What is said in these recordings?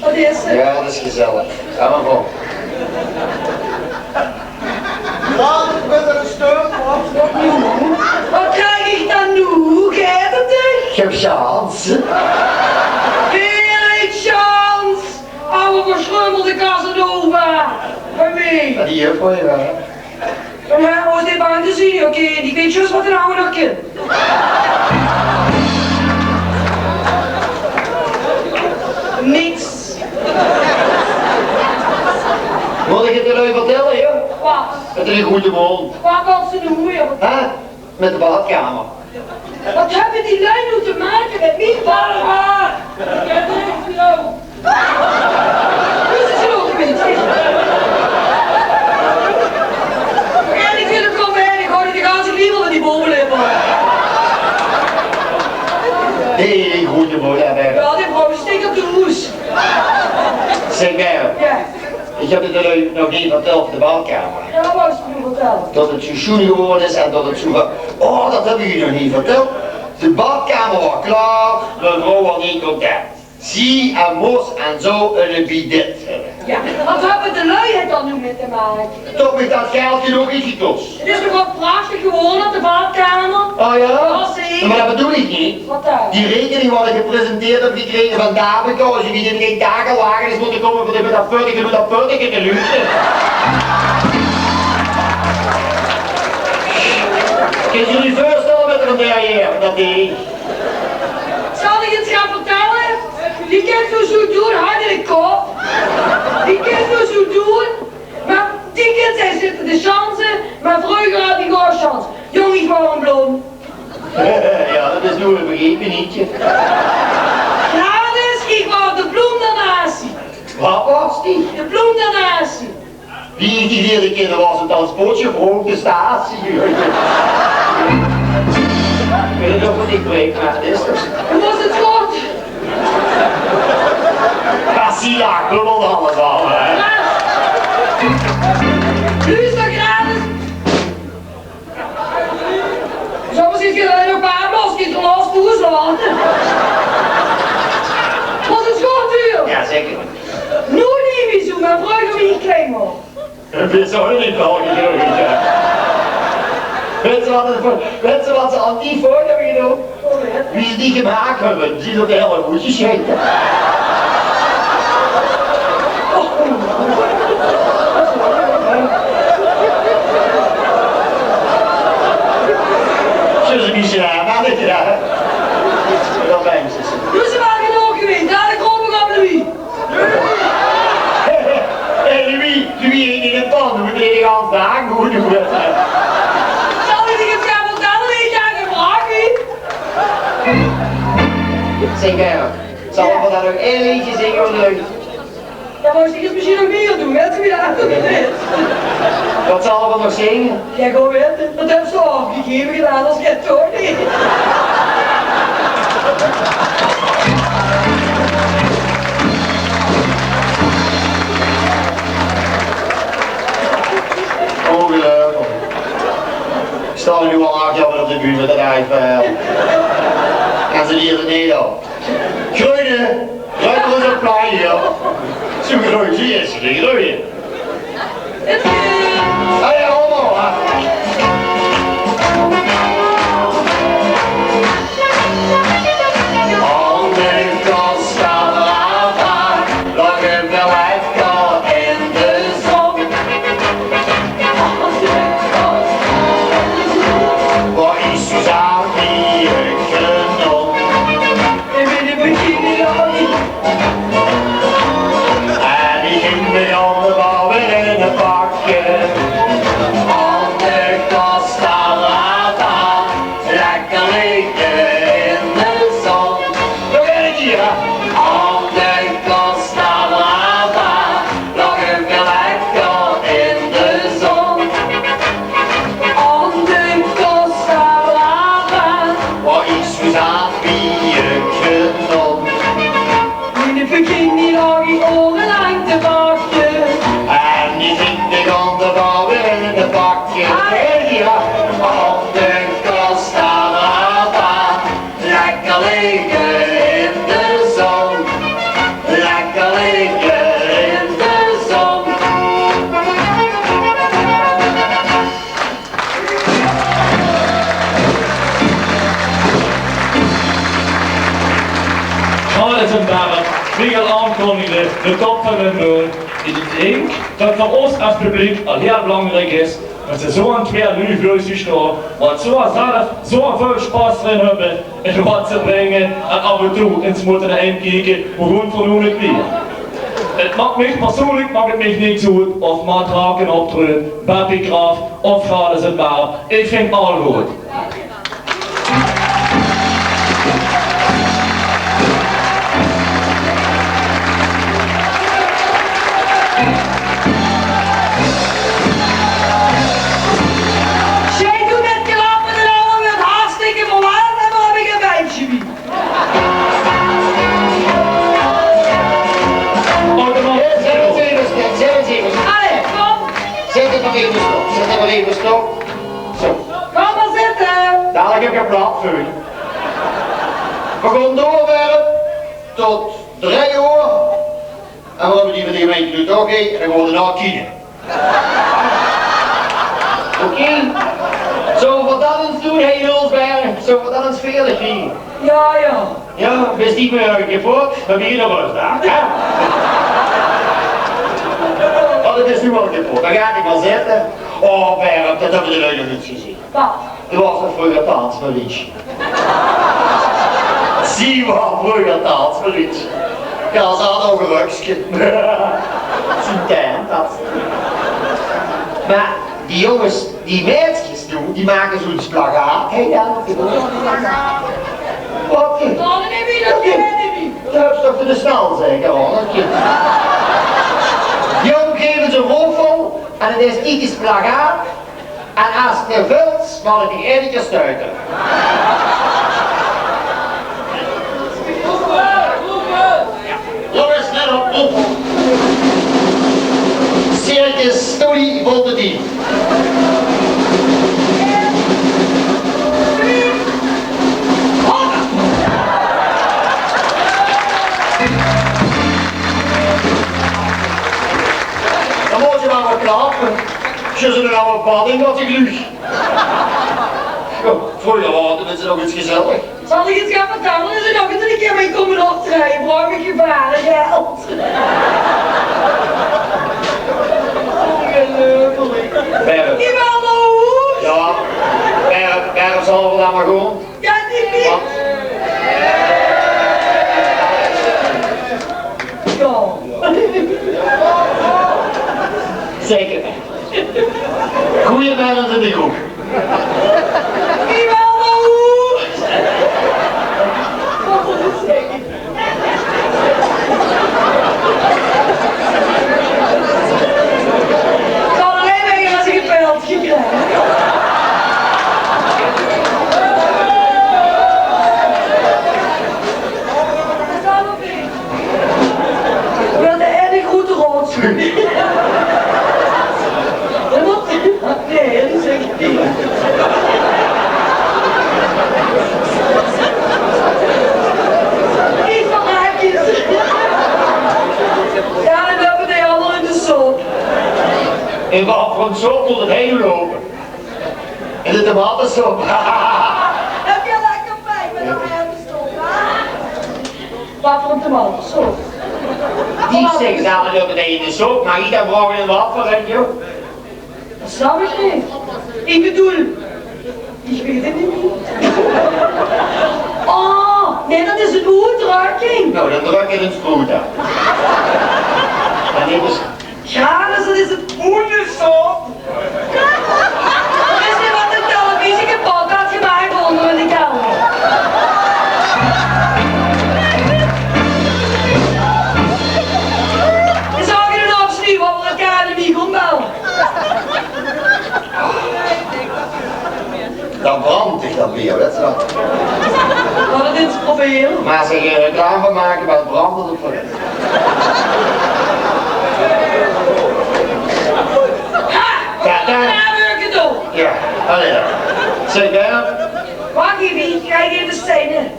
Wat is het? Ja, dat is gezellig. Ga maar vol. Laat het met een stuk, Wat krijg ik dan nu? Hoe gaat het toch? Ik heb chance. Weer iets chance! Oude verschrummelde Casanova! Bij mij! Die juf voor je wel. Ja, hoort dit aan te zien, oké? Die weet juist wat een oude nog kan. Niks. Moet ik het jullie vertellen, joh? Wat? Het is een goede mond. Wat wil ze doen weer? Hè? Met de badkamer. Wat hebben die lui nu te maken met mijn haar? Ik heb het echt zo. Hoe is het ook weer? En ik vind het gewoon weinig hoor, die gaan zich liever met die bovenlippen. Die goede mond hebben. Ja, die vrouw steekt op de hoes. Zeg mij, Ja, ik heb het jullie nog niet verteld op de badkamer. ja, wat wou ze me vertellen? Dat het zo schoon geworden is en dat het zo... Oh, dat heb ik je nog niet verteld. De badkamer was klaar, mijn vrouw was niet content. Zie en moest en zo een bidet hebben. Ja, wat hebben de lui het dan nu mee te maken? Toch met dat geldje nog iets gekost. Het is nog wat prachtig gewoon op de badkamer. Oh ja? Ja, zeker. Maar dat bedoel ik niet. Wat dan? Die rekening wat ik gepresenteerd heb gekregen van Davico, als je niet in geen dagen lager is moeten komen voor met dat purtige te luisteren. Kun je je voorstellen met een draaien, dat deed ik. Zal ik het gaan vertellen? Die kan het zo doen, hard in de kop. Die kan het zo doen. Maar die kind zijn zitten de chansen, maar vroeger had die gewoon chance. Jong, ik wou een bloem. Ja, dat is nu een begrepen nietje. Nou dus, ik wou de bloem daarnaast. Wat was die? De bloem daarnaast. Wie die hele keer was het transportje voor de statie. Ik weet nog wat ik breek, maar het is toch. Hoe was het goed? Casilla, klubbelde alles al, hè. Nu is dat gratis. Zo zit je er nog paar los, die glas toeslaan. Was het goed, duur? Ja, zeker. Nu niet meer zo, maar vroeger wie ik klein was. Het is zo niet al gegroeid, ja. Weet ze wat ze aan die foto hebben gedaan? Wie ze die gemaakt hebben, die dat hele goedjes scheten. Zullen ze niet schrijven, maar dit ja. Dat ben ze. Doe ze maar genoeg geweest, daar de kroppen op Louis. Hé Louis in de pan, we moeten hier aan vandaag goed doen. Zal ik het gaan vertellen, weet je aan gevraagd wie? Zeg zal we daar nog één liedje zingen of leuk? Ja, maar ik het misschien nog meer doen, weet je wie dat is? Wat zal we nog zingen? Ja, gewoon weten, dat heb ze afgegeven gedaan als je het toch niet. Ongelooflijk. Ik sta nu al 8 jaar op de buurt met dat ijsvel. En ze leren het niet op. Groeien! Ruik ons een plein hier. Zo groeien, zie je, ze groeien. Hé, allemaal, hè. Lekker in de zon, lekker de top van hun doen. Ik denk dat voor ons als publiek al heel belangrijk is dat ze zo'n twee luchtloze staan, wat zo zelf zoveel spaß erin hebben en wat ze brengen en af en toe eens moeten kijken hoe goed voor het weer. Het maakt mij persoonlijk maakt het mij niet zo of Matraken optreden, Bappie Graf of Vader zijn maar. Ik vind al goed. Jij doet met klappen en allemaal met hartstikke verlaat en dan heb ik een wijntje bij. Allee, kom. Zet het nog even stop. Zet het nog even stop. Zo. Kom maar zitten. Dadelijk heb ik een plaat voor u. We gaan doorwerken tot 3 uur. En we hebben die van die gemeente nu toch en dan gaan we daarna kiezen. Oké? Zo wat dat eens doen, heen Hulsberg. Zo wat dat eens veilig ging. Ja, ja. Ja, best niet meer uitgevoerd, dan ben je nog wel eens daar. Ja? Oh, dat is nu wel gevoerd. Dan ga ik maar zitten. Oh, Berg, dat hebben we de nog niet gezien. Wat? Er was nog vroeger taansverlies. Zie wat vroeger taansverlies. Ja, ze hadden ook een rukje. Zijn tijd, dat. Maar die jongens, die meisjes doen, die maken zo'n splagaat. Hé, ja, wat? Dan neem je dat niet. Dat heb je toch voor de snel zeker, hoor. Jong geven ze een roffel en het is iets splagaat. En als het te veel is, mag het die enige stuiten. Jongens, let op. Circus Story vol de 10. Dan moet je maar wat klappen. Je zit er al een pad in wat ik lucht. Vroeger waren mensen nog iets gezellig. Zal ik het gaan vertellen? Is er nog eens een keer mee komen optreden? Vraag ik je vader geld. Berg. Die wel naar hoe? Ja, Berg zal wel dan maar gewoon. Ja, die niet. Wat? Ja. Zeker. Goeie mensen in de groep. Die wel naar hoe? Wat is het? Ik zal alleen wegen als ik een pijltje krijg. Ik wil de ene grote rood. Dat moet... Nee, dat is echt niet. Niet van haakjes. Ja, dan hebben we die allemaal in de soep. In wat voor een soep moet het heen lopen? In de tomatensoep. Heb je lekker bij met een herbenstop, hè? Wat voor een tomatensoep? Die zeggen dan lopen het in de soep, maar ieder vraagt in wat voor een joh. Dat snap ik niet. Ik bedoel, ik weet het niet. Oh, nee, dat is een uitdrukking. Nou, dan druk je een spoed aan. En dit is... Ja, dus dat is het hoendersoep. Dat is niet wat de televisie kapot had gemaakt onder in de kelder. We zagen het opnieuw over elkaar de niet gaan bellen. Dan brandt ik dan weer, weet je dat? Maar dat is proberen. Maar als ze geen reclame van maken, maar het brandt het ook voor het. Ja, daar. Ja, werken doen. Ja, allee dan. Zeg daar. Wacht even, krijg even stenen.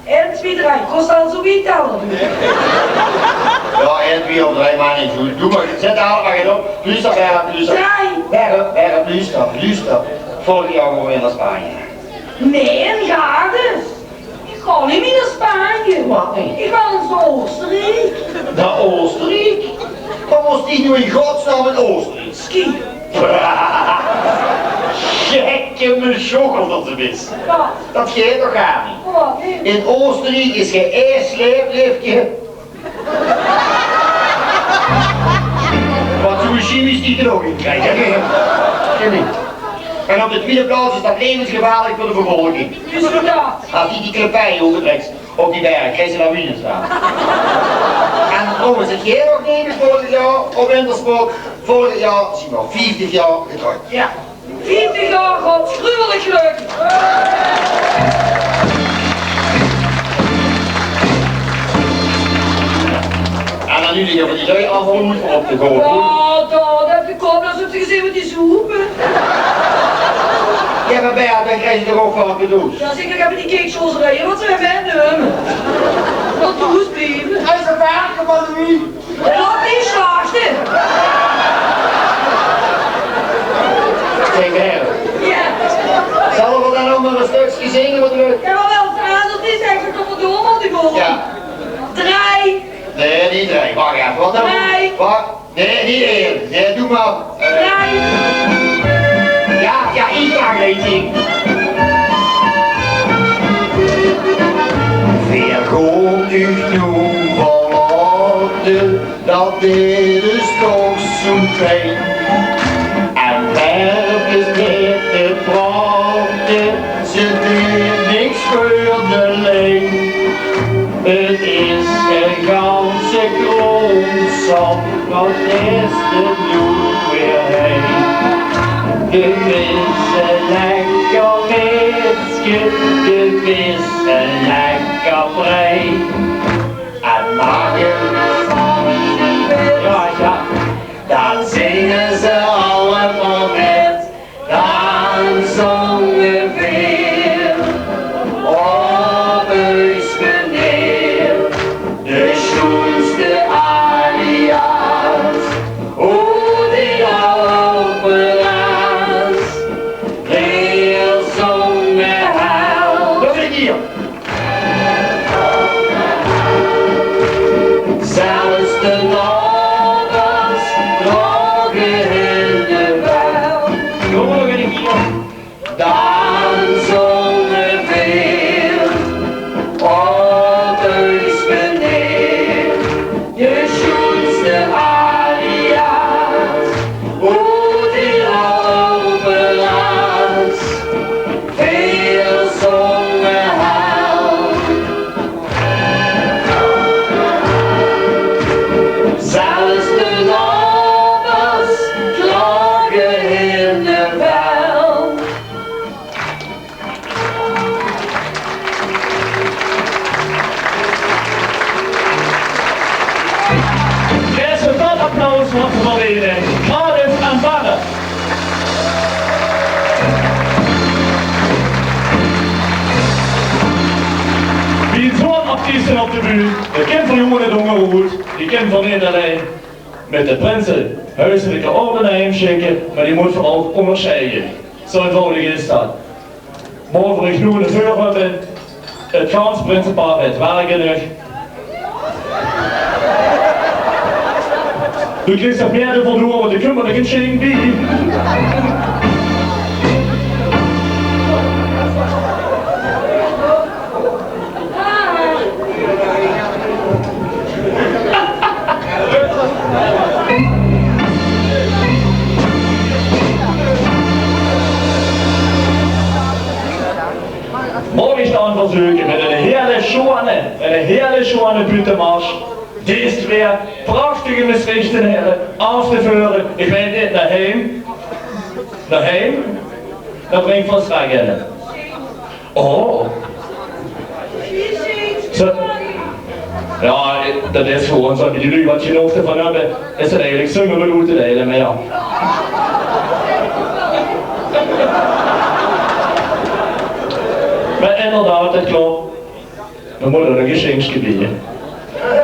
En 2, 3, kost al zo wie tellen. Ja, 1, 2 of 3 maar niet goed. Doe maar, zet daar maar geen op. Luister, luister. Luister. Vorig jaar gewoon weer naar Spanje. Nee, een garde. kan niet meer naar Spanje. Wat niet? Ik ga naar Oostenrijk. Naar Oostenrijk? Wat was die nu in godsnaam in Oostenrijk? Ski. Gekke me schokkelt dat ze wist. Wat? Dat geeft toch gar niet. Wat? In Oostenrijk is geen één sleepliftje. Wat zo'n chemisch die er ook in krijgt. Geen niet. En op de tweede plaats is dat levensgevaarlijk voor de bevolking. Dus dat. Als die klepij overtrekt op die berg, krijg je lawines staan. En trouwens, het jij nog nemen vorig jaar op wintersport? Vorig jaar, zie maar, 50 jaar getrouwd. Ja. 40 jaar gaat gruwelijk geluk. En dan nu die van die lui afvallen moet voor op te gooien. Ja, dat heb ik op, dat heb je gezien met die soepen. Ja, maar bij haar, dan krijg je toch ook van cadeaus. Ja, zeker, ik heb die cakeshows rijden, wat zijn wij hem? Dat toes blijven. Hij is een werken van wie? Laat die slaagste. Zeg maar, Ja. zal we dan ook maar een stukje zingen wat leuk? Ja, maar wel veranderd is eigenlijk op het doel, want ik hoor. Ja. 3. Nee, niet 3. Wacht even, wat dan? Nee. Wacht. Nee, niet 1. Nee, doe maar. 3. Ja, ik ga geen Weer goed u nu verlaten, dat dit is toch zo'n trein. En werk is met de praten, ze doet niks voor de leen. Het is een ganse grondzak, wat is er nu weer heen? Het is een lekker mensje, het is een lekker brei. En morgen, ja, dan zingen ze allemaal met, dan zongen weer. Op huis meneer, de schoonste alias, hoe die al operaas, heel zongen hel. Wat vind ik hier? Zelfs de lovers drogen in de wel. Kom maar, wat vind ik hier? Dan zongen weer. Op huis meneer, de schoonste alias, hoe die al operaas, veel zongen hel. Zelfs de lovers klagen in de wel. Eerst dat applaus voor ze wel weer. Cardiff en Banner. Wie zo'n artiesten op de bühne, de kind van jongen en ongeroerd, die kind van Nederland, met de prinsen huiselijke orde heimschikken, maar die moet vooral onderscheiden. Zo eenvoudig is dat. Morgen voor ik nu de deur hebben, het Frans Prinsenpaar met werken. Du kriegst das Meer davon nur, aber die kümmern dich in wie. Morgen staan verzoeken met een hele schone buitenmars. Deze twee prachtige misrichten heren af te voeren. Ik weet niet, naar heim. Naar heim? Dan breng ik van straks in. Oh. Zo. Ja, dat is gewoon zo. Jullie wat je nog ervan hebben, is het eigenlijk zingen we goed te delen, maar ja. Maar inderdaad, dat klopt. We moeten een geschenkje bieden.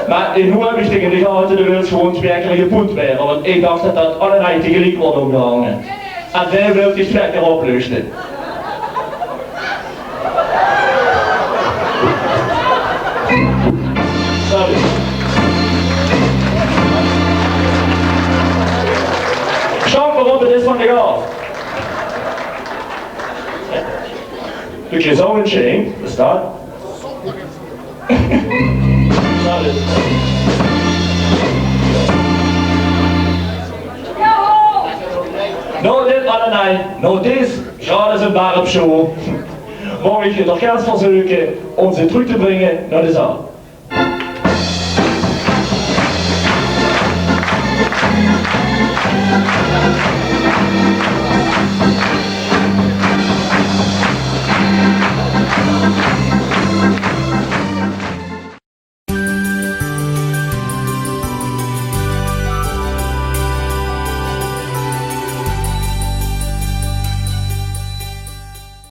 Maar nu heb ik tegen die gaten de wereld gewoon werkelijk punt werden, want ik dacht dat dat allerlei tegelijk wordt omgehangen. En daar wil ik die lekker opluchten. ordentlich auf. Du kriegst auch einen Chain, was da? Schade. Nou, dit allemaal, nou deze gaat als een warm show. Mag ik je toch ganz verzoeken om ze terug te brengen naar de zaal.